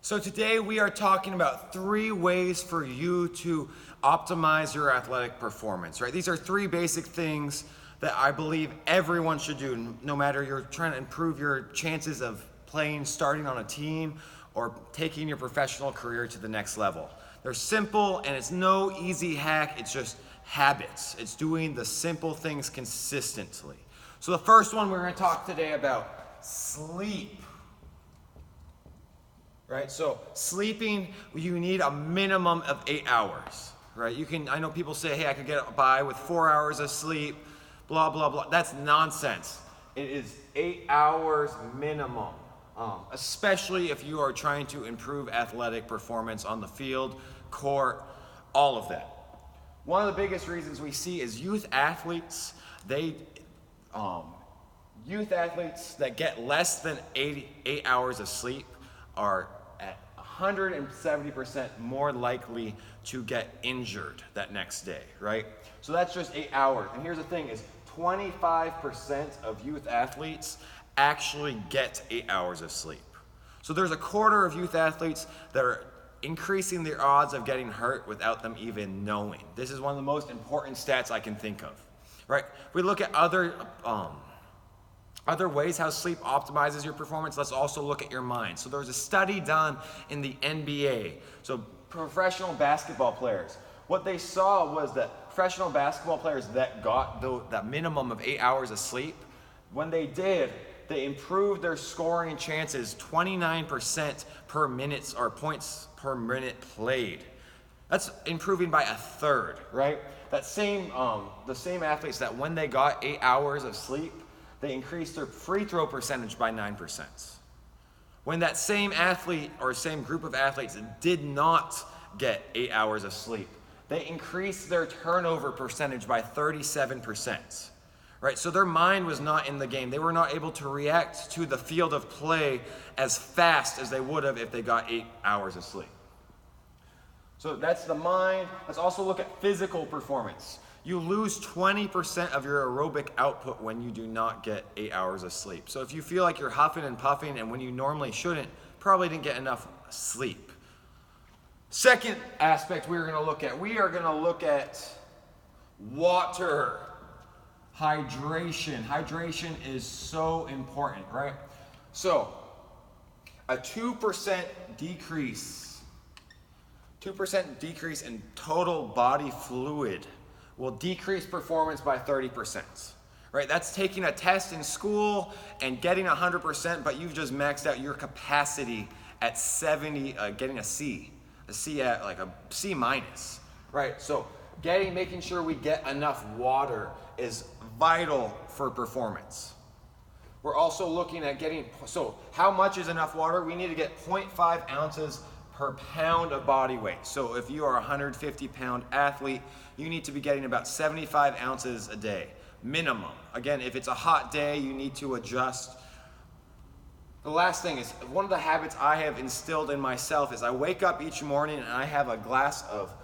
So today we are talking about 3 ways for you to optimize your athletic performance, right? These are 3 basic things that I believe everyone should do, no matter you're trying to improve your chances of playing, starting on a team, or taking your professional career to the next level. They're simple and it's no easy hack, it's just habits. It's doing the simple things consistently. So the first one we're gonna talk today about sleep. Right, so sleeping, you need a minimum of 8 hours, right? I know people say, hey, I could get by with 4 hours of sleep, blah, blah, blah. That's nonsense. It is 8 hours minimum, especially if you are trying to improve athletic performance on the field, court, all of that. One of the biggest reasons we see is youth athletes that get less than 8 hours of sleep are at 170% more likely to get injured that next day, right? So that's just 8 hours. And here's the thing is 25% of youth athletes actually get 8 hours of sleep. So there's a quarter of youth athletes that are increasing their odds of getting hurt without them even knowing. This is one of the most important stats I can think of, right? If we look at other ways how sleep optimizes your performance, let's also look at your mind. So there was a study done in the NBA, so professional basketball players. What they saw was that professional basketball players that got that minimum of 8 hours of sleep, when they did, they improved their scoring chances 29% per minute, or points per minute played. That's improving by a third, right? That same, the same athletes that when they got 8 hours of sleep, they increased their free throw percentage by 9%. When that same athlete or same group of athletes did not get 8 hours of sleep, they increased their turnover percentage by 37%. Right? So their mind was not in the game. They were not able to react to the field of play as fast as they would have if they got 8 hours of sleep. So that's the mind. Let's also look at physical performance. You lose 20% of your aerobic output when you do not get 8 hours of sleep. So if you feel like you're huffing and puffing and when you normally shouldn't, probably didn't get enough sleep. Second aspect we are going to look at water. Hydration. Hydration is so important, right? So a 2% decrease in total body fluid will decrease performance by 30%, right? That's taking a test in school and getting 100%, but you've just maxed out your capacity at 70, getting a C at like a C minus, right? So making sure we get enough water is vital for performance. We're also looking at so how much is enough water? We need to get 0.5 ounces per pound of body weight. So if you are a 150-pound athlete, you need to be getting about 75 ounces a day, minimum. Again, if it's a hot day, you need to adjust. The last thing is, one of the habits I have instilled in myself is I wake up each morning and I have a glass of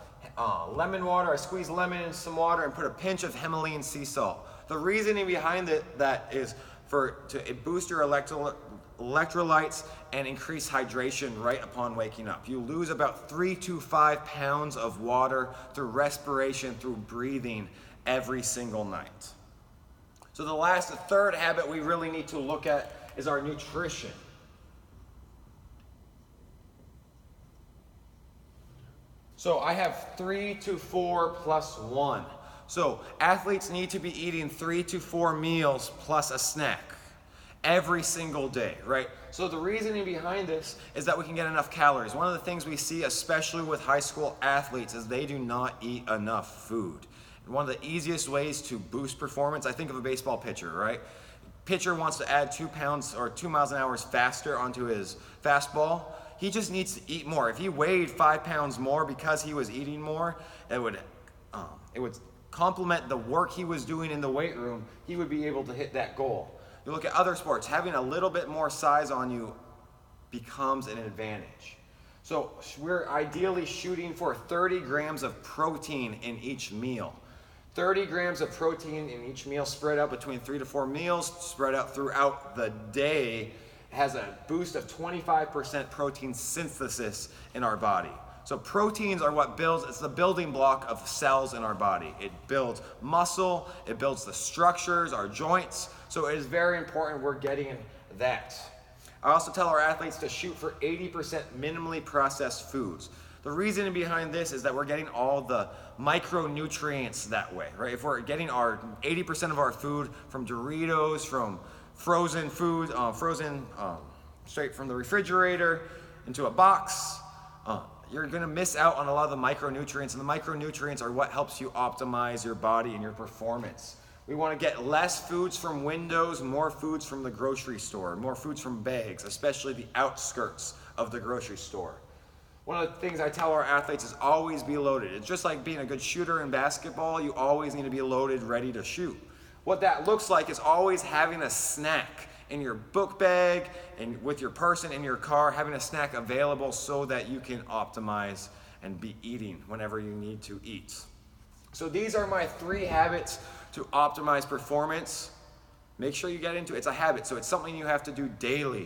lemon water. I squeeze lemon in some water and put a pinch of Himalayan sea salt. The reasoning behind that is to boost your electrolytes and increase hydration right upon waking up. You lose about 3 to 5 pounds of water through respiration, through breathing every single night. So the third habit we really need to look at is our nutrition. So I have 3 to 4 plus 1. So athletes need to be eating 3 to 4 meals plus a snack every single day, right? So the reasoning behind this is that we can get enough calories. One of the things we see, especially with high school athletes, is they do not eat enough food. And one of the easiest ways to boost performance, I think of a baseball pitcher, right? Pitcher wants to add 2 pounds or 2 miles an hour faster onto his fastball. He just needs to eat more. If he weighed 5 pounds more because he was eating more, it would complement the work he was doing in the weight room. He would be able to hit that goal. You look at other sports, having a little bit more size on you becomes an advantage. So we're ideally shooting for 30 grams of protein in each meal. 30 grams of protein in each meal spread out between 3 to 4 meals, spread out throughout the day, has a boost of 25% protein synthesis in our body. So proteins are what builds, it's the building block of cells in our body. It builds muscle, it builds the structures, our joints. So it is very important we're getting that. I also tell our athletes to shoot for 80% minimally processed foods. The reason behind this is that we're getting all the micronutrients that way, right? If we're getting our 80% of our food from Doritos, from frozen food, straight from the refrigerator into a box, you're gonna miss out on a lot of the micronutrients, and the micronutrients are what helps you optimize your body and your performance. We wanna get less foods from windows, more foods from the grocery store, more foods from bags, especially the outskirts of the grocery store. One of the things I tell our athletes is always be loaded. It's just like being a good shooter in basketball, you always need to be loaded, ready to shoot. What that looks like is always having a snack in your book bag and with your person in your car, having a snack available so that you can optimize and be eating whenever you need to eat. So these are my 3 habits to optimize performance. Make sure you get into it. It's a habit, so it's something you have to do daily.